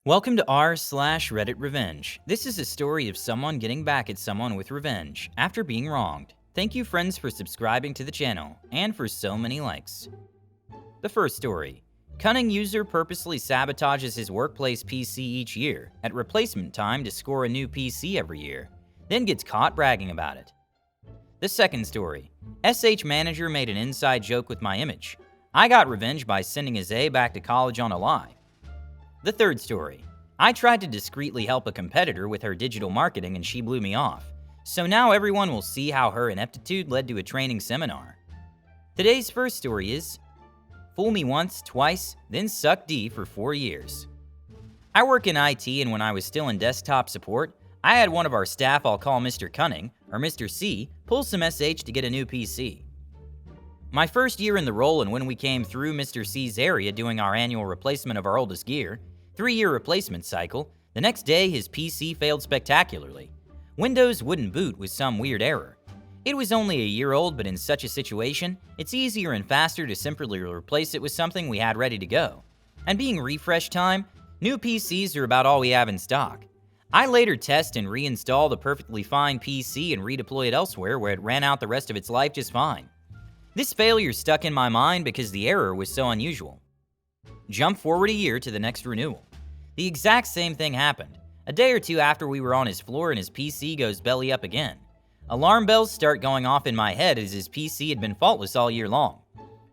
Welcome to r/RedditRevenge. This is a story of someone getting back at someone with revenge after being wronged. Thank you friends for subscribing to the channel and for so many likes. The first story. Cunning user purposely sabotages his workplace PC each year at replacement time to score a new PC every year, then gets caught bragging about it. The second story. SH manager made an inside joke with my image. I got revenge by sending his A back to college on a lie. The third story. I tried to discreetly help a competitor with her digital marketing and she blew me off. So now everyone will see how her ineptitude led to a training seminar. Today's first story is fool me once, twice, then suck D for 4 years. I work in IT, and when I was still in desktop support, I had one of our staff I'll call Mr. Cunning, or Mr. C, pull some SH to get a new PC. My first year in the role, and when we came through Mr. C's area doing our annual replacement of our oldest gear, 3-year replacement cycle, the next day his PC failed spectacularly. Windows wouldn't boot with some weird error. It was only a year old, but in such a situation, it's easier and faster to simply replace it with something we had ready to go. And being refresh time, new PCs are about all we have in stock. I later test and reinstall the perfectly fine PC and redeploy it elsewhere where it ran out the rest of its life just fine. This failure stuck in my mind because the error was so unusual. Jump forward a year to the next renewal. The exact same thing happened. A day or two after we were on his floor and his PC goes belly up again. Alarm bells start going off in my head as his PC had been faultless all year long.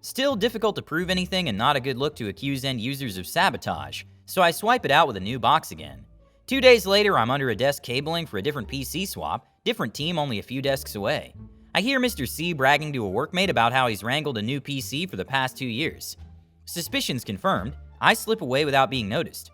Still difficult to prove anything and not a good look to accuse end users of sabotage, so I swipe it out with a new box again. 2 days later, I'm under a desk cabling for a different PC swap, different team only a few desks away. I hear Mr. C bragging to a workmate about how he's wrangled a new PC for the past 2 years. Suspicions confirmed, I slip away without being noticed.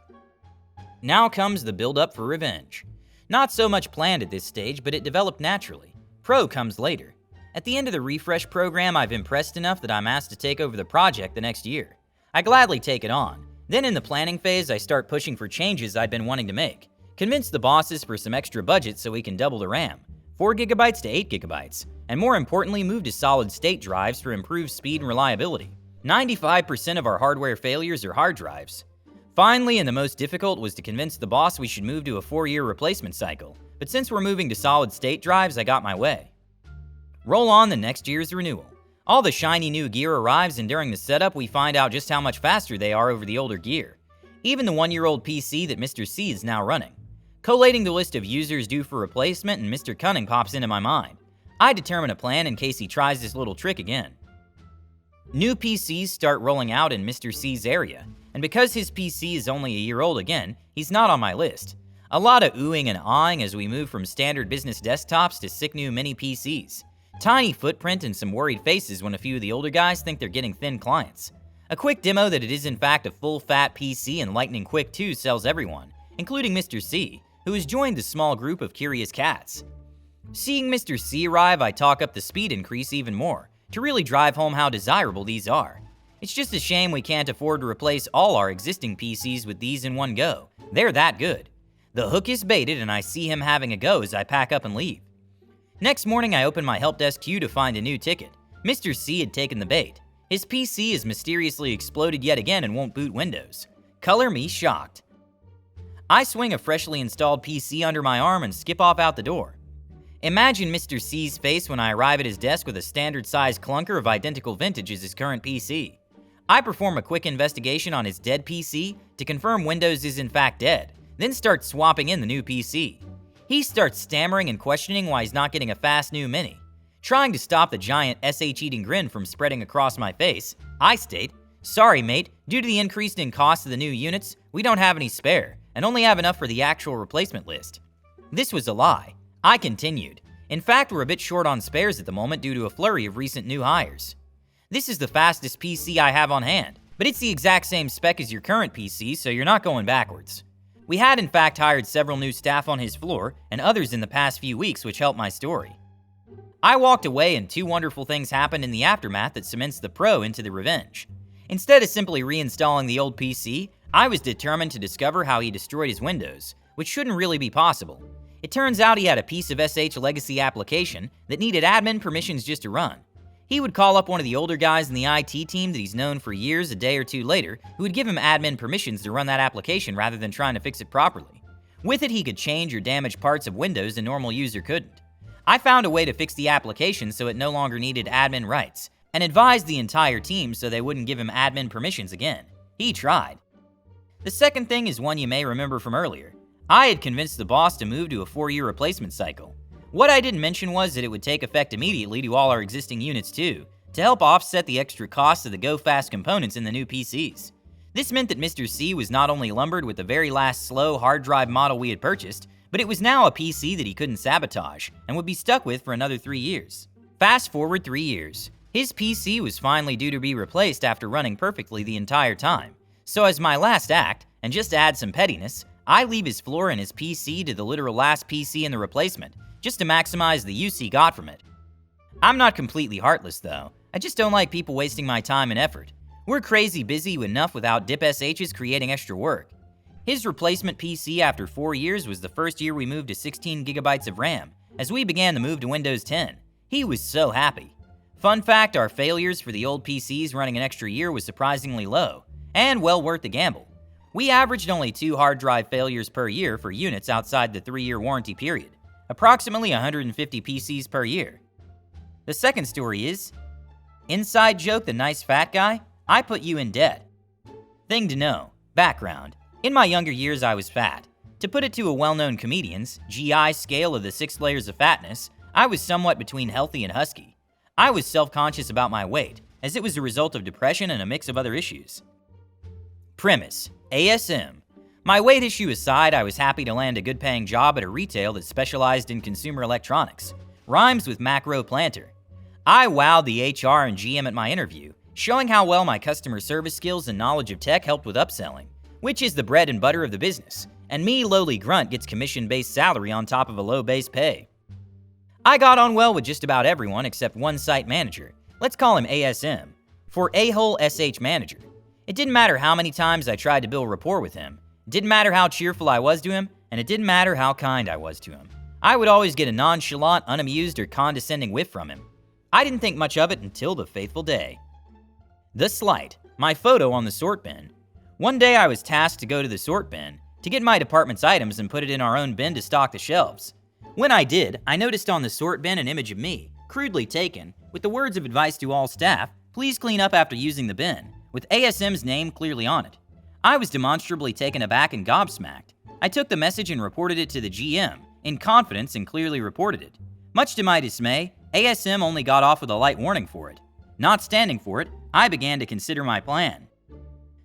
Now comes the build-up for revenge. Not so much planned at this stage, but it developed naturally. Pro comes later. At the end of the refresh program, I've impressed enough that I'm asked to take over the project the next year. I gladly take it on. Then in the planning phase, I start pushing for changes I'd been wanting to make. Convince the bosses for some extra budget so we can double the RAM. 4 GB to 8 GB. And more importantly, move to solid-state drives for improved speed and reliability. 95% of our hardware failures are hard drives. Finally, and the most difficult, was to convince the boss we should move to a 4-year replacement cycle. But since we're moving to solid-state drives, I got my way. Roll on the next year's renewal. All the shiny new gear arrives, and during the setup, we find out just how much faster they are over the older gear. Even the 1-year-old PC that Mr. C is now running. Collating the list of users due for replacement, and Mr. Cunning pops into my mind. I determine a plan in case he tries this little trick again. New PCs start rolling out in Mr. C's area, and because his PC is only a year old again, he's not on my list. A lot of oohing and ahhing as we move from standard business desktops to sick new mini PCs. Tiny footprint and some worried faces when a few of the older guys think they're getting thin clients. A quick demo that it is in fact a full-fat PC and lightning quick too sells everyone, including Mr. C, who has joined the small group of curious cats. Seeing Mr. C arrive, I talk up the speed increase even more, to really drive home how desirable these are. It's just a shame we can't afford to replace all our existing PCs with these in one go. They're that good. The hook is baited and I see him having a go as I pack up and leave. Next morning, I open my help desk queue to find a new ticket. Mr. C had taken the bait. His PC has mysteriously exploded yet again and won't boot Windows. Color me shocked. I swing a freshly installed PC under my arm and skip off out the door. Imagine Mr. C's face when I arrive at his desk with a standard-sized clunker of identical vintage as his current PC. I perform a quick investigation on his dead PC to confirm Windows is in fact dead, then start swapping in the new PC. He starts stammering and questioning why he's not getting a fast new mini. Trying to stop the giant SH-eating grin from spreading across my face, I state, "Sorry mate, due to the increase in cost of the new units, we don't have any spare, and only have enough for the actual replacement list." This was a lie. I continued. In fact, we're a bit short on spares at the moment due to a flurry of recent new hires. This is the fastest PC I have on hand, but it's the exact same spec as your current PC, so you're not going backwards. We had in fact hired several new staff on his floor and others in the past few weeks, which helped my story. I walked away and 2 wonderful things happened in the aftermath that cements the pro into the revenge. Instead of simply reinstalling the old PC, I was determined to discover how he destroyed his Windows, which shouldn't really be possible. It turns out he had a piece of SH legacy application that needed admin permissions just to run. He would call up one of the older guys in the IT team that he's known for years a day or two later, who would give him admin permissions to run that application rather than trying to fix it properly. With it, he could change or damage parts of Windows a normal user couldn't. I found a way to fix the application so it no longer needed admin rights, and advised the entire team so they wouldn't give him admin permissions again. He tried. The second thing is one you may remember from earlier. I had convinced the boss to move to a 4-year replacement cycle. What I didn't mention was that it would take effect immediately to all our existing units too, to help offset the extra costs of the go-fast components in the new PCs. This meant that Mr. C was not only lumbered with the very last slow hard drive model we had purchased, but it was now a PC that he couldn't sabotage, and would be stuck with for another 3 years. Fast forward 3 years. His PC was finally due to be replaced after running perfectly the entire time. So as my last act, and just to add some pettiness, I leave his floor and his PC to the literal last PC in the replacement, just to maximize the use he got from it. I'm not completely heartless though, I just don't like people wasting my time and effort. We're crazy busy enough without dip SHs creating extra work. His replacement PC after 4 years was the first year we moved to 16 gigabytes of RAM, as we began the move to Windows 10. He was so happy. Fun fact, our failures for the old PCs running an extra year was surprisingly low, and well worth the gamble. We averaged only 2 hard drive failures per year for units outside the 3-year warranty period, approximately 150 PCs per year. The second story is, inside joke the nice fat guy, I put you in debt. Thing to know, background. In my younger years I was fat. To put it to a well-known comedian's GI scale of the 6 layers of fatness, I was somewhat between healthy and husky. I was self-conscious about my weight, as it was a result of depression and a mix of other issues. Premise: ASM. My weight issue aside, I was happy to land a good-paying job at a retail that specialized in consumer electronics. Rhymes with macro planter. I wowed the HR and GM at my interview, showing how well my customer service skills and knowledge of tech helped with upselling, which is the bread and butter of the business, and me, lowly grunt, gets commission-based salary on top of a low base pay. I got on well with just about everyone except one site manager. Let's call him ASM, for A-hole SH manager. It didn't matter how many times I tried to build rapport with him. It didn't matter how cheerful I was to him, and it didn't matter how kind I was to him. I would always get a nonchalant, unamused, or condescending whiff from him. I didn't think much of it until the fateful day. The slight, my photo on the sort bin. One day I was tasked to go to the sort bin, to get my department's items and put it in our own bin to stock the shelves. When I did, I noticed on the sort bin an image of me, crudely taken, with the words of advice to all staff, please clean up after using the bin, with ASM's name clearly on it. I was demonstrably taken aback and gobsmacked. I took the message and reported it to the GM, in confidence, and clearly reported it. Much to my dismay, ASM only got off with a light warning for it. Not standing for it, I began to consider my plan.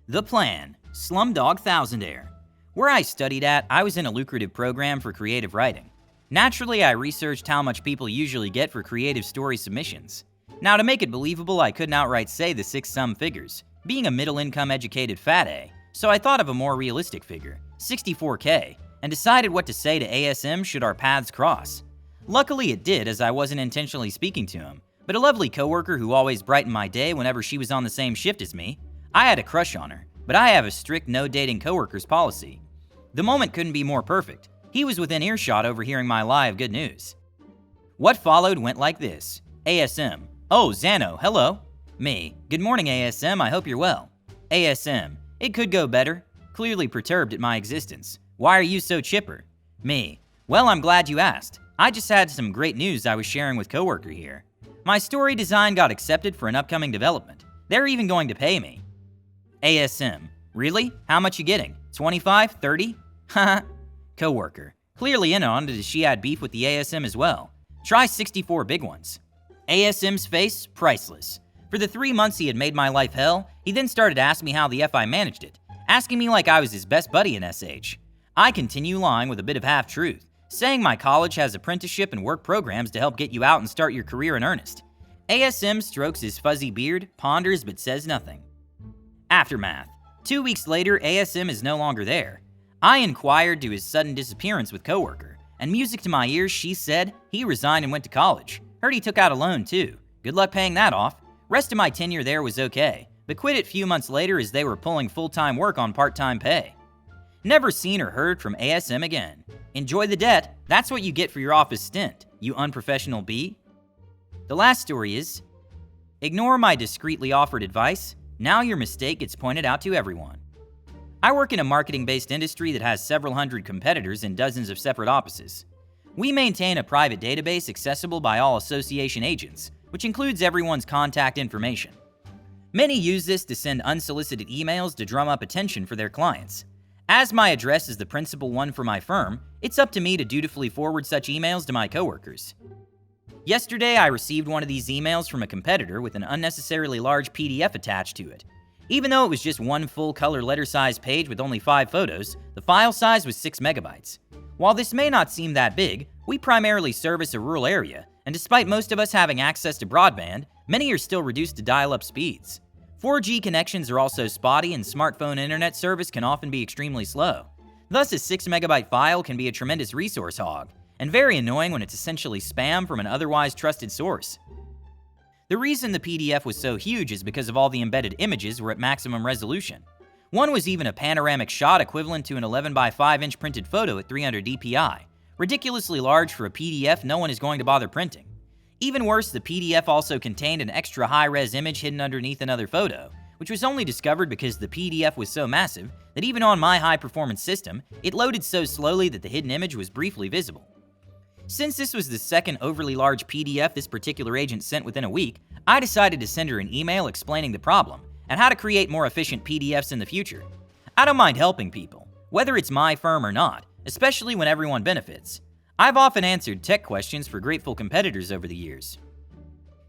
The plan: Slumdog Thousandaire. Where I studied at, I was in a lucrative program for creative writing. Naturally, I researched how much people usually get for creative story submissions. Now, to make it believable, I couldn't outright say the 6 figures, being a middle-income educated fat A, so I thought of a more realistic figure, $64K, and decided what to say to ASM should our paths cross. Luckily it did, as I wasn't intentionally speaking to him, but a lovely coworker who always brightened my day whenever she was on the same shift as me. I had a crush on her, but I have a strict no-dating coworkers policy. The moment couldn't be more perfect. He was within earshot overhearing my lie of good news. What followed went like this. ASM: Oh, Xano, hello. Me: Good morning, ASM, I hope you're well. ASM: It could go better. Clearly perturbed at my existence. Why are you so chipper? Me: Well, I'm glad you asked. I just had some great news I was sharing with coworker here. My story design got accepted for an upcoming development. They're even going to pay me. ASM: Really? How much you getting? 25? 30? Haha. Coworker: Clearly in on it as she had beef with the ASM as well. Try 64 big ones. ASM's face, priceless. For the 3 months he had made my life hell, he then started asking me how the F I managed it, asking me like I was his best buddy in SH. I continue lying with a bit of half-truth, saying my college has apprenticeship and work programs to help get you out and start your career in earnest. ASM strokes his fuzzy beard, ponders but says nothing. Aftermath. 2 weeks later, ASM is no longer there. I inquired to his sudden disappearance with coworker, and music to my ears, she said he resigned and went to college. Heard he took out a loan too. Good luck paying that off. Rest of my tenure there was okay, but quit it few months later as they were pulling full-time work on part-time pay. Never seen or heard from ASM again. Enjoy the debt. That's what you get for your office stint, you unprofessional bee. The last story is Ignore my discreetly offered advice. Now your mistake gets pointed out to everyone. I work in a marketing-based industry that has several hundred competitors in dozens of separate offices. We maintain a private database accessible by all association agents, which includes everyone's contact information. Many use this to send unsolicited emails to drum up attention for their clients. As my address is the principal one for my firm, it's up to me to dutifully forward such emails to my coworkers. Yesterday, I received one of these emails from a competitor with an unnecessarily large PDF attached to it. Even though it was just one full-color letter-sized page with only 5 photos, the file size was 6 megabytes. While this may not seem that big, we primarily service a rural area, and despite most of us having access to broadband, many are still reduced to dial-up speeds. 4G connections are also spotty, and smartphone internet service can often be extremely slow. Thus, a 6 megabyte file can be a tremendous resource hog, and very annoying when it's essentially spam from an otherwise trusted source. The reason the PDF was so huge is because of all the embedded images were at maximum resolution. One was even a panoramic shot equivalent to an 11 by 5 inch printed photo at 300 dpi, ridiculously large for a PDF no one is going to bother printing. Even worse, the PDF also contained an extra high-res image hidden underneath another photo, which was only discovered because the PDF was so massive that even on my high-performance system, it loaded so slowly that the hidden image was briefly visible. Since this was the second overly large PDF this particular agent sent within a week, I decided to send her an email explaining the problem and how to create more efficient PDFs in the future. I don't mind helping people, whether it's my firm or not, especially when everyone benefits. I've often answered tech questions for grateful competitors over the years.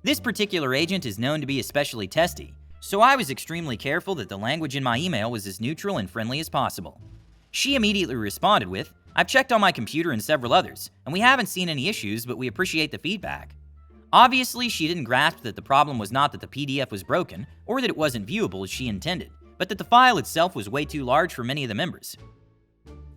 This particular agent is known to be especially testy, so I was extremely careful that the language in my email was as neutral and friendly as possible. She immediately responded with, "I've checked on my computer and several others, and we haven't seen any issues, but we appreciate the feedback." Obviously, she didn't grasp that the problem was not that the PDF was broken, or that it wasn't viewable as she intended, but that the file itself was way too large for many of the members.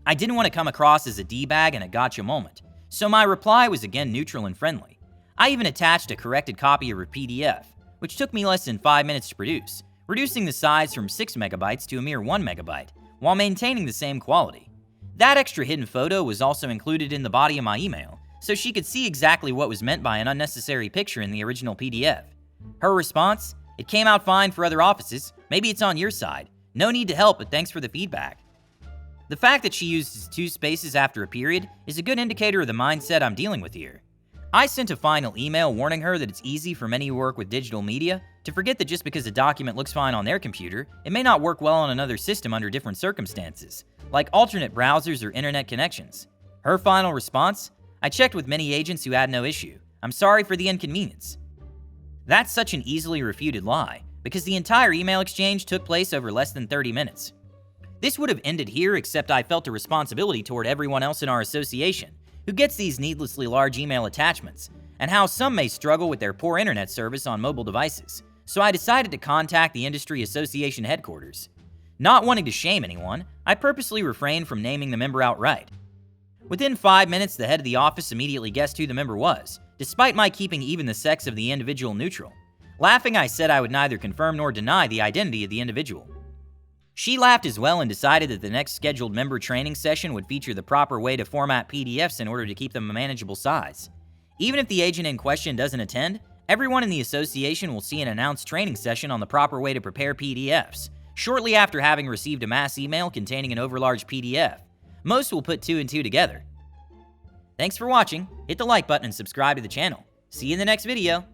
I didn't want to come across as a D-bag and a gotcha moment, so my reply was again neutral and friendly. I even attached a corrected copy of her PDF, which took me less than 5 minutes to produce, reducing the size from 6 megabytes to a mere 1 megabyte, while maintaining the same quality. That extra hidden photo was also included in the body of my email, so she could see exactly what was meant by an unnecessary picture in the original PDF. Her response? "It came out fine for other offices. Maybe it's on your side. No need to help, but thanks for the feedback." The fact that she uses 2 spaces after a period is a good indicator of the mindset I'm dealing with here. I sent a final email warning her that it's easy for many who work with digital media to forget that just because a document looks fine on their computer, it may not work well on another system under different circumstances, like alternate browsers or internet connections. Her final response? "I checked with many agents who had no issue. I'm sorry for the inconvenience." That's such an easily refuted lie, because the entire email exchange took place over less than 30 minutes. This would have ended here, except I felt a responsibility toward everyone else in our association who gets these needlessly large email attachments, and how some may struggle with their poor internet service on mobile devices, so I decided to contact the industry association headquarters. Not wanting to shame anyone, I purposely refrained from naming the member outright. Within 5 minutes, the head of the office immediately guessed who the member was, despite my keeping even the sex of the individual neutral. Laughing, I said I would neither confirm nor deny the identity of the individual. She laughed as well and decided that the next scheduled member training session would feature the proper way to format PDFs in order to keep them a manageable size. Even if the agent in question doesn't attend, everyone in the association will see an announced training session on the proper way to prepare PDFs, shortly after having received a mass email containing an overlarge PDF. Most will put 2 and 2 together. Thanks for watching. Hit the like button and subscribe to the channel. See you in the next video.